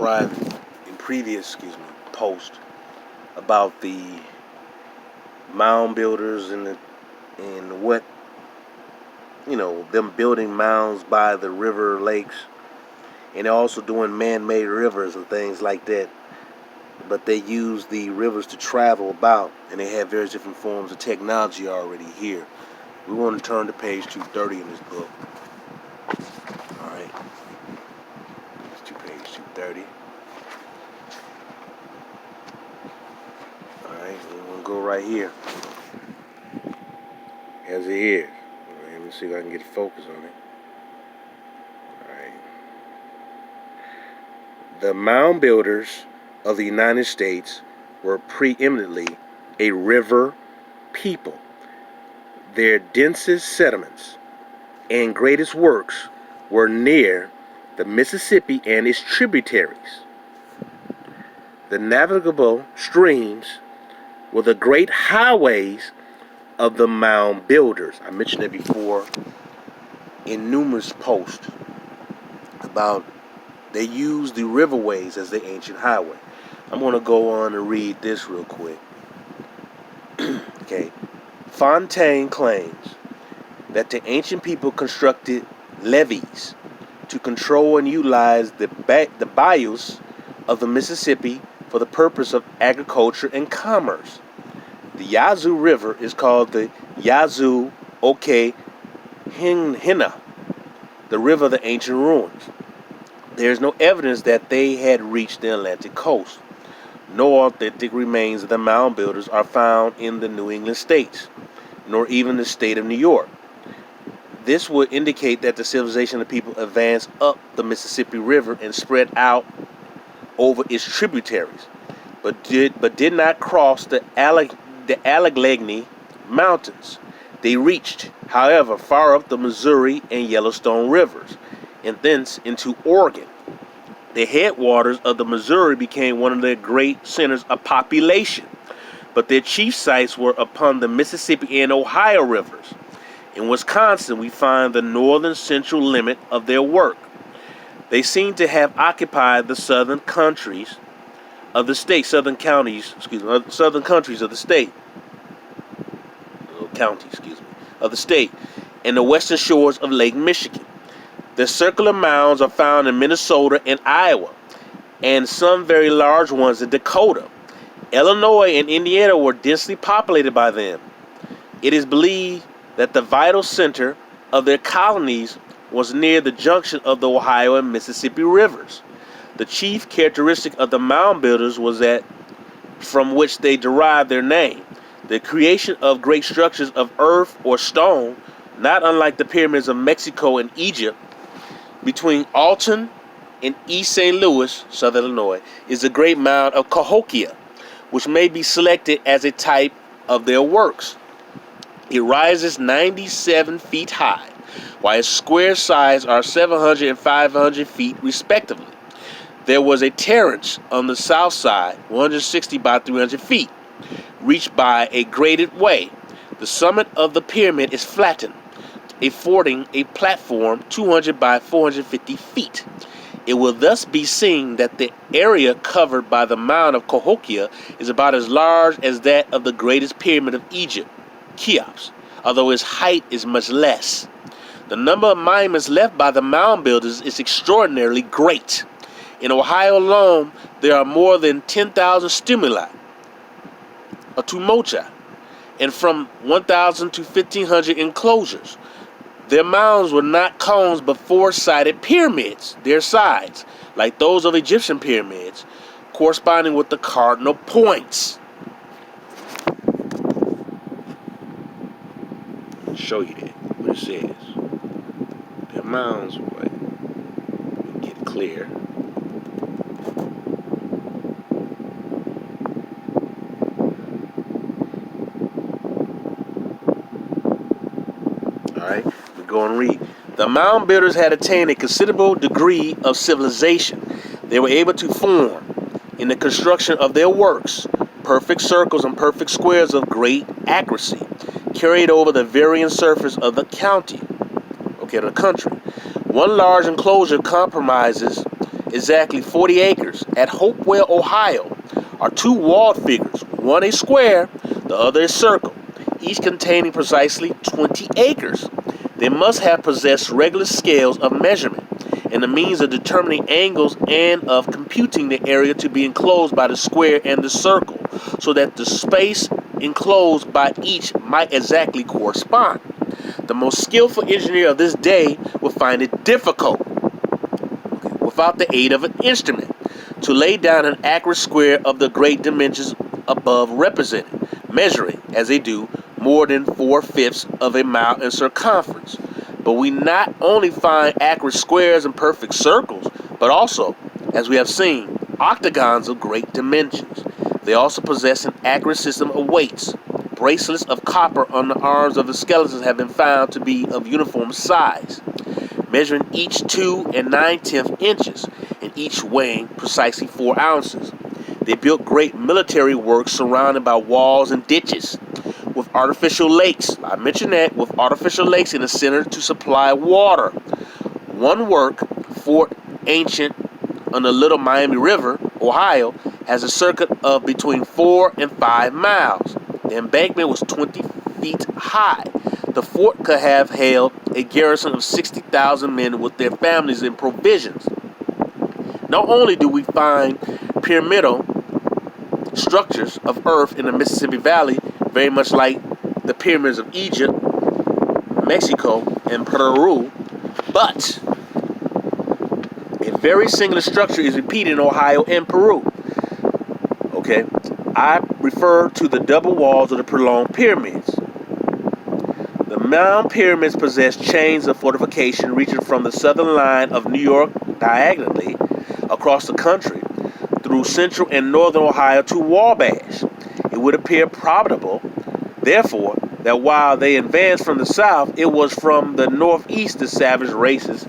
described in previous, post about the mound builders and what them building mounds by the river lakes, and they're also doing man-made rivers and things like that. But they use the rivers to travel about, and they have various different forms of technology already here. We want to turn to page 230 in this book. All right, it's to page 230. All right, we want to go right here. As it is. Let me see if I can get focus on it. All right. The mound builders of the United States were preeminently a river people. Their densest sediments and greatest works were near the Mississippi and its tributaries. The navigable streams were the great highways of the mound builders. I mentioned it before in numerous posts about they used the riverways as the ancient highway. I'm going to go on and read this real quick. Okay. Fontaine claims that the ancient people constructed levees to control and utilize the bayous of the Mississippi for the purpose of agriculture and commerce. The Yazoo River is called the Yazoo Hina, the river of the ancient ruins. There is no evidence that they had reached the Atlantic coast. No authentic remains of the mound builders are found in the New England states, nor even the state of New York. This would indicate that the civilization of the people advanced up the Mississippi River and spread out over its tributaries, but did not cross the Allegheny Mountains. They reached, however, far up the Missouri and Yellowstone rivers, and thence into Oregon. The headwaters of the Missouri became one of their great centers of population, but their chief sites were upon the Mississippi and Ohio rivers. In Wisconsin, we find the northern central limit of their work. They seem to have occupied the southern countries of the state, southern countries of the state, of the state, and the western shores of Lake Michigan. The circular mounds are found in Minnesota and Iowa, and some very large ones in Dakota. Illinois and Indiana were densely populated by them. It is believed that the vital center of their colonies was near the junction of the Ohio and Mississippi rivers. The chief characteristic of the mound builders was that from which they derived their name, the creation of great structures of earth or stone, not unlike the pyramids of Mexico and Egypt. Between Alton and East St. Louis, Southern Illinois, is the great mound of Cahokia, which may be selected as a type of their works. It rises 97 feet high, while its square sides are 700 and 500 feet respectively. There was a terrace on the south side, 160 by 300 feet, reached by a graded way. The summit of the pyramid is flattened, affording a platform 200 by 450 feet. It will thus be seen that the area covered by the mound of Cahokia is about as large as that of the greatest pyramid of Egypt, Cheops, although its height is much less. The number of monuments left by the mound builders is extraordinarily great. In Ohio alone, there are more than 10,000 stimuli, or tumulti, and from 1,000 to 1,500 enclosures. Their mounds were not cones but four-sided pyramids, their sides, like those of Egyptian pyramids, corresponding with the cardinal points. I'll show you that, what it says. Their mounds were, get it clear. Alright, we go and read. The mound builders had attained a considerable degree of civilization. They were able to form, in the construction of their works, perfect circles and perfect squares of great accuracy, carried over the varying surface of the country. One large enclosure comprises exactly 40 acres, at Hopewell, Ohio, are two walled figures, one a square, the other a circle, each containing precisely 20 acres. They must have possessed regular scales of measurement and the means of determining angles and of computing the area to be enclosed by the square and the circle, so that the space enclosed by each might exactly correspond. The most skillful engineer of this day will find it difficult, without the aid of an instrument, to lay down an accurate square of the great dimensions above represented, measuring, as they do, more than 4/5 of a mile in circumference. But we not only find accurate squares and perfect circles, but also, as we have seen, octagons of great dimensions. They also possess an accurate system of weights. Bracelets of copper on the arms of the skeletons have been found to be of uniform size, measuring each 2 9/10 inches, and each weighing precisely 4 ounces. They built great military works surrounded by walls and ditches, with artificial lakes. I mentioned that, with artificial lakes in the center to supply water. One work, Fort Ancient on the Little Miami River, Ohio, has a circuit of between 4 and 5 miles. The embankment was 20 feet high. The fort could have held a garrison of 60,000 men with their families and provisions. Not only do we find pyramidal structures of earth in the Mississippi Valley, very much like the pyramids of Egypt, Mexico, and Peru, but a very similar structure is repeated in Ohio and Peru. Okay, I refer to the double walls of the prolonged pyramids. The Mound pyramids possess chains of fortification reaching from the southern line of New York diagonally across the country through central and northern Ohio to Wabash. It would appear probable, therefore, that while they advanced from the south, it was from the northeast the savage races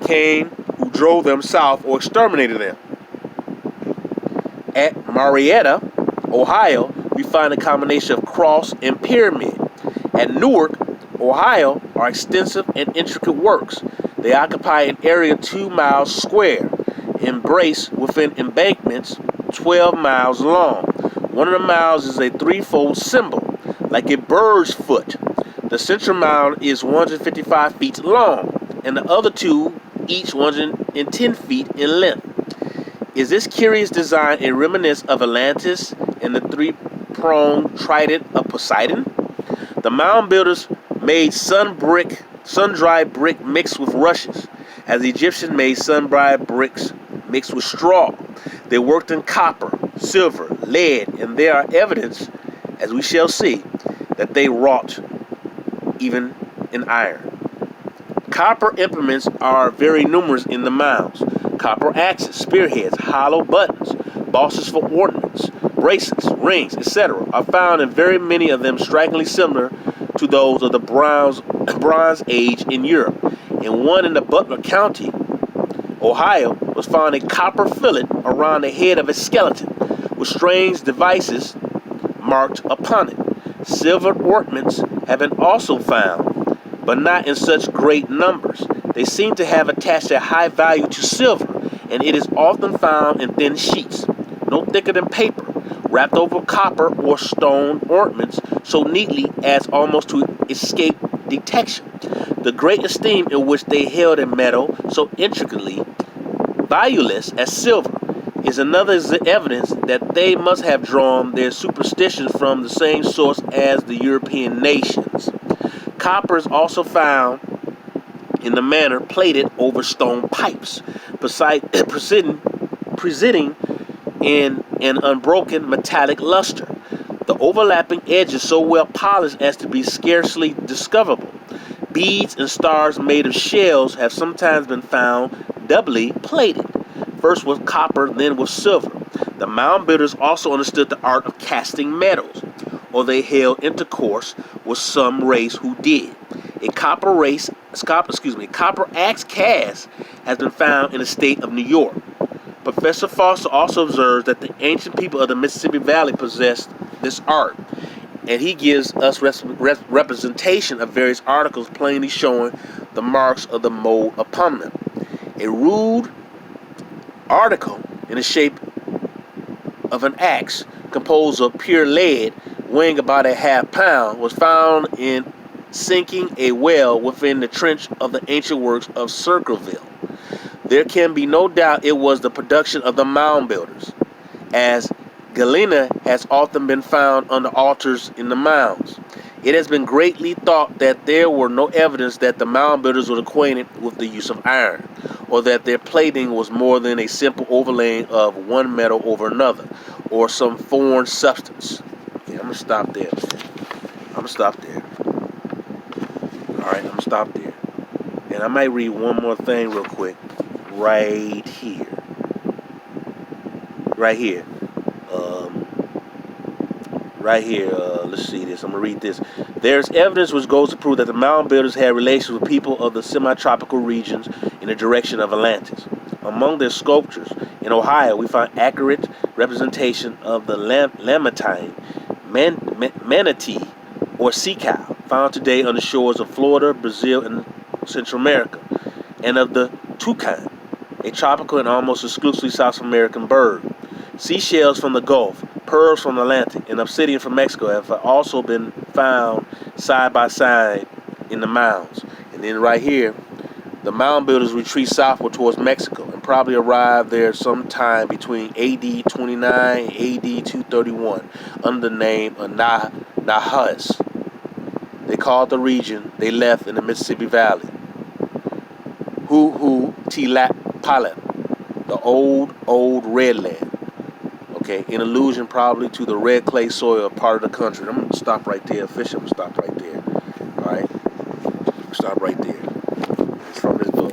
came who drove them south or exterminated them. At Marietta, Ohio, we find a combination of cross and pyramid. At Newark, Ohio, are extensive and intricate works. They occupy an area 2 miles square, embrace within embankments 12 miles long. One of the miles is a threefold symbol, like a bird's foot. The central mound is 155 feet long, and the other two each 110 feet in length. Is this curious design a reminiscence of Atlantis and the three-pronged trident of Poseidon? The mound builders made sun-dried brick mixed with rushes, as the Egyptians made sun-dried bricks mixed with straw. They worked in copper, silver, lead, and there are evidence, as we shall see, that they wrought even in iron. Copper implements are very numerous in the mounds. Copper axes, spearheads, hollow buttons, bosses for ornaments, bracelets, rings, etc. are found, and very many of them strikingly similar to those of the Bronze Age in Europe. In one in the Butler County, Ohio, was found a copper fillet around the head of a skeleton with strange devices marked upon it. Silver ornaments have been also found, but not in such great numbers. They seem to have attached a high value to silver, and it is often found in thin sheets, no thicker than paper, wrapped over copper or stone ornaments so neatly as almost to escape detection. The great esteem in which they held a metal so intricately valueless as silver is another evidence that they must have drawn their superstitions from the same source as the European nations. Copper is also found in the manner plated over stone pipes, presenting in an unbroken metallic luster, the overlapping edges so well polished as to be scarcely discoverable. Beads and stars made of shells have sometimes been found doubly plated, first with copper, then with silver. The mound builders also understood the art of casting metals, or they held intercourse with some race who did. A copper axe cast has been found in the state of New York. Professor Foster also observes that the ancient people of the Mississippi Valley possessed this art, and he gives us representation of various articles plainly showing the marks of the mold upon them. A rude article in the shape of an axe composed of pure lead weighing about a half pound was found in sinking a well within the trench of the ancient works of Circleville. There can be no doubt it was the production of the mound builders, as galena has often been found on the altars in the mounds. It has been greatly thought that there were no evidence that the mound builders were acquainted with the use of iron, or that their plating was more than a simple overlaying of one metal over another, or some foreign substance. Okay, I'm gonna stop there, man. I'm gonna stop there. Alright, I'm gonna stop there. And I might read one more thing real quick. Right here. Right here. Let's see this. I'm going to read this. There's evidence which goes to prove that the mound builders had relations with people of the semi-tropical regions in the direction of Atlantis. Among their sculptures in Ohio, we find accurate representation of the lamantine, manatee, or sea cow, found today on the shores of Florida, Brazil, and Central America, and of the toucan, a tropical and almost exclusively South American bird. Seashells from the Gulf, pearls from the Atlantic, and obsidian from Mexico have also been found side by side in the mounds. And then right here, the mound builders retreat southward towards Mexico and probably arrived there sometime between AD 29 and AD 231 under the name of Najas. They called the region they left in the Mississippi Valley Huautlapan, the old red land. Okay, in allusion probably to the red clay soil part of the country. I'm going to stop right there. Official, I'm going to stop right there. All right? Stop right there. It's from this book.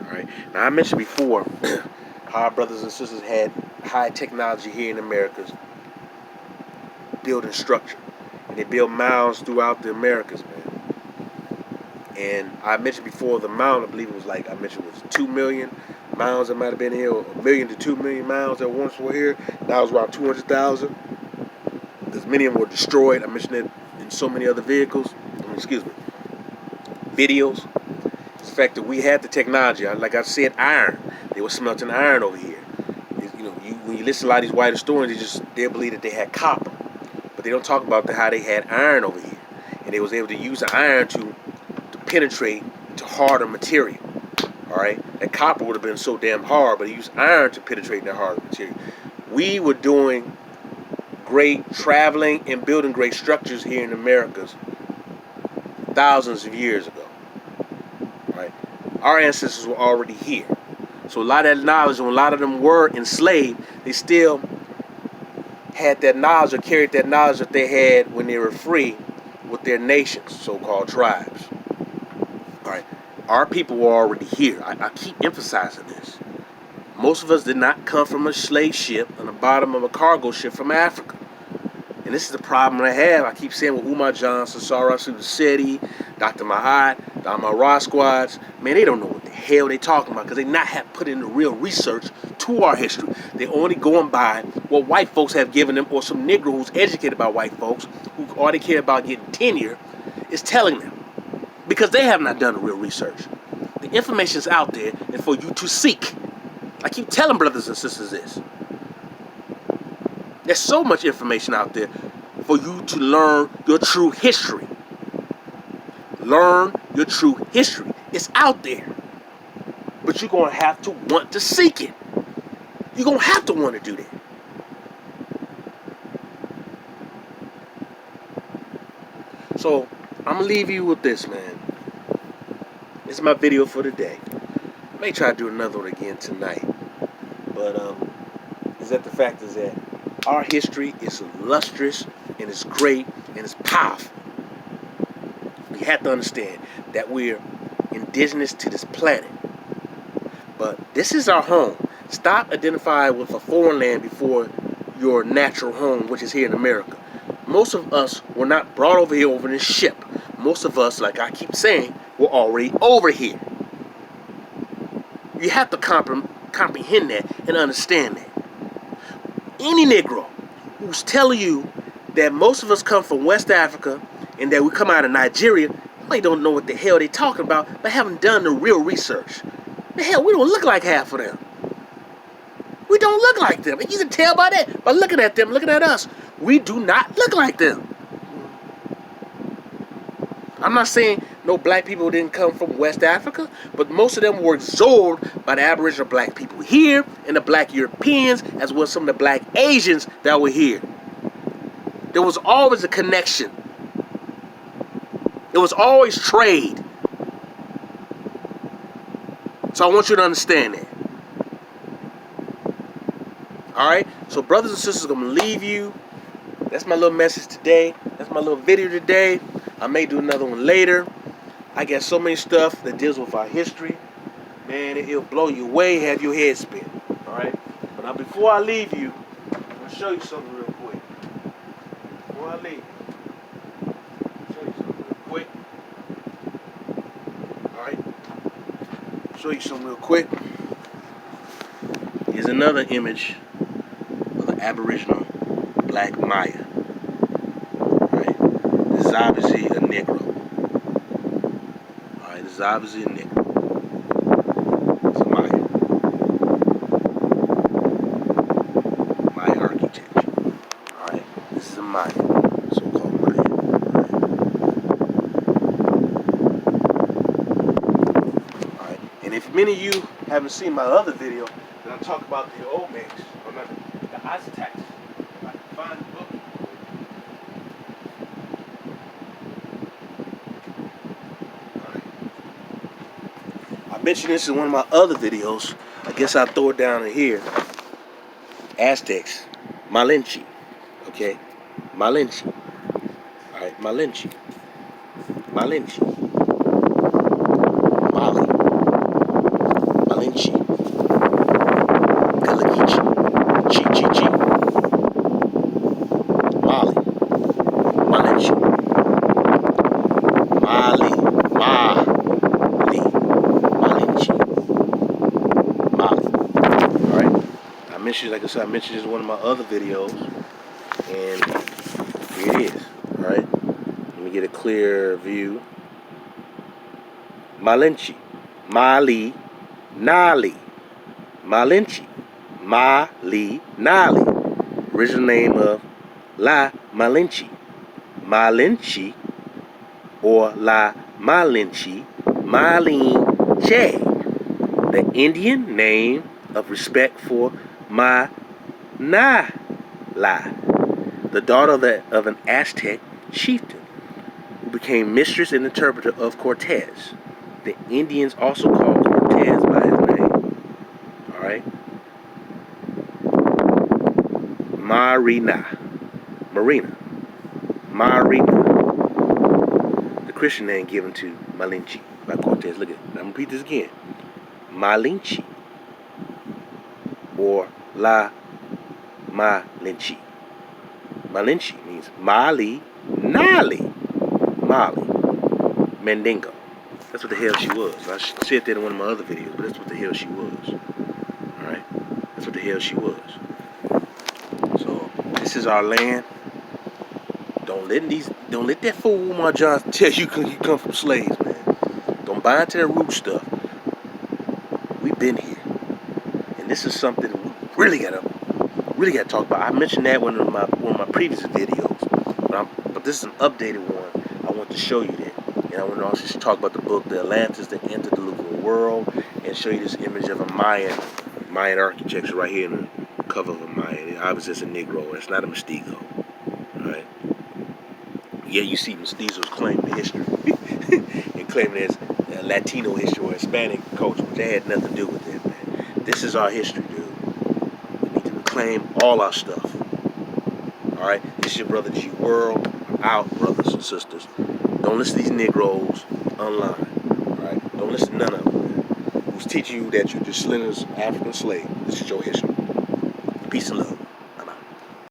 All right. Now, I mentioned before how our brothers and sisters had high technology here in Americas building structure. And they built mounds throughout the Americas, man. And I mentioned before the mound, I believe it was like, I mentioned it was 2 million mounds that might have been here, 1 million to 2 million mounds that once were here. Now it was around 200,000. Because many of them were destroyed. I mentioned it in so many other videos. It's the fact that we had the technology. Like I said, iron. They were smelting iron over here. When you listen to a lot of these white historians, they believe that they had copper. But they don't talk about how they had iron over here. And they was able to use the iron to penetrate into harder material. Alright? That copper would have been so damn hard, but he used iron to penetrate that harder material. We were doing great traveling and building great structures here in the Americas thousands of years ago. Right? Our ancestors were already here. So a lot of that knowledge, when a lot of them were enslaved, they still had that knowledge or carried that knowledge that they had when they were free with their nations, so-called tribes. Alright? Our people were already here. I keep emphasizing this. Most of us did not come from a slave ship on the bottom of a cargo ship from Africa. And this is the problem I have. I keep saying with Umar Johnson, Sarah Sudi, Dr. Mahat, the Amara squads, man, they don't know what the hell they talking about because they not have put in the real research to our history. They're only going by what white folks have given them, or some Negro who's educated by white folks who all they care about getting tenure is telling them. Because they have not done the real research. The information is out there and for you to seek. I keep telling brothers and sisters this. There's so much information out there for you to learn your true history. Learn your true history. It's out there. But you're going to have to want to seek it. You're going to have to want to do that. So, I'm going to leave you with this, man. This is my video for today. I may try to do another one again tonight. But, the fact is that our history is illustrious and it's great and it's powerful. We have to understand that we're indigenous to this planet. But this is our home. Stop identifying with a foreign land before your natural home, which is here in America. Most of us were not brought over here over this ship. Most of us, like I keep saying, were already over here. You have to comprehend that and understand that. Any Negro who's telling you that most of us come from West Africa and that we come out of Nigeria, they don't know what the hell they're talking about. They haven't done the real research. The hell, we don't look like half of them. We don't look like them. And you can tell by that, by looking at them, looking at us. We do not look like them. I'm not saying no black people didn't come from West Africa, but most of them were absorbed by the Aboriginal black people here and the black Europeans, as well as some of the black Asians that were here. There was always a connection. There was always trade. So I want you to understand that. Alright? So brothers and sisters, I'm going to leave you. That's my little message today. That's my little video today. I may do another one later. I got so many stuff that deals with our history. Man, it'll blow you away, have your head spin. Alright? But now before I leave you, I'm going to show you something real quick. Before I leave you, I'll show you something real quick. Alright? Show you something real quick. Here's another image of the Aboriginal Black Maya. Alright? This is obviously a Negro. Alright, this is obviously a Negro. It's a Maya. Maya architecture. Alright? This is a Maya. So-called Maya. Alright? And if many of you haven't seen my other video, then I talk about the Olmecs, or not the Aztecs. If I can find the book. Alright. I mentioned this in one of my other videos. I guess I'll throw it down in here. Aztecs. Malinche. Okay? Malinche. Alright, Malinche. Malinche. Mali. Malinche. Chi. Mali. Malinche. Mali. Malinche. Mali. Alright? I mentioned, like I said, I mentioned this in one of my other videos. And here it is. Alright? Let me get a clear view. Malinche. Mali. Nali. Malinche. Mali Nali. Original name of La Malinche. Malinche or La Malinche, Malinche. The Indian name of respect for Manala, the daughter of an Aztec chieftain who became mistress and interpreter of Cortez. The Indians also called Cortez by his name. Alright? Marina. The Christian name given to Malinche by Cortez. Look at it. I'm going to repeat this again. Malinche or La Malinche. Malinche means Mali, Nali, Mali, Mandingo. That's what the hell she was. I said that in one of my other videos, but that's what the hell she was. Alright? That's what the hell she was. So, this is our land. Don't let that fool Umar Johnson tell you you come from slaves, man. Don't buy into that root stuff. We've been here. And this is something we really gotta talk about. I mentioned that in one of my previous videos. But this is an updated one. I want to show you that. And I want to also talk about the book, The Atlantis, the Antediluvian World, and show you this image of a Mayan architecture right here in the cover of a Mayan. Obviously, it's a Negro. It's not a Mestizo. Right? Yeah, you see Mestizos claiming the history and claiming it's Latino history or Hispanic culture, which they had nothing to do with it, man. This is our history, dude. We need to reclaim all our stuff. All right? This is your brother G World. I'm out, brothers and sisters. Don't listen to these Negroes online. All right? Don't listen to none of them, man, who's teaching you that you're just Slinger's African slave. This is your history. Peace and love.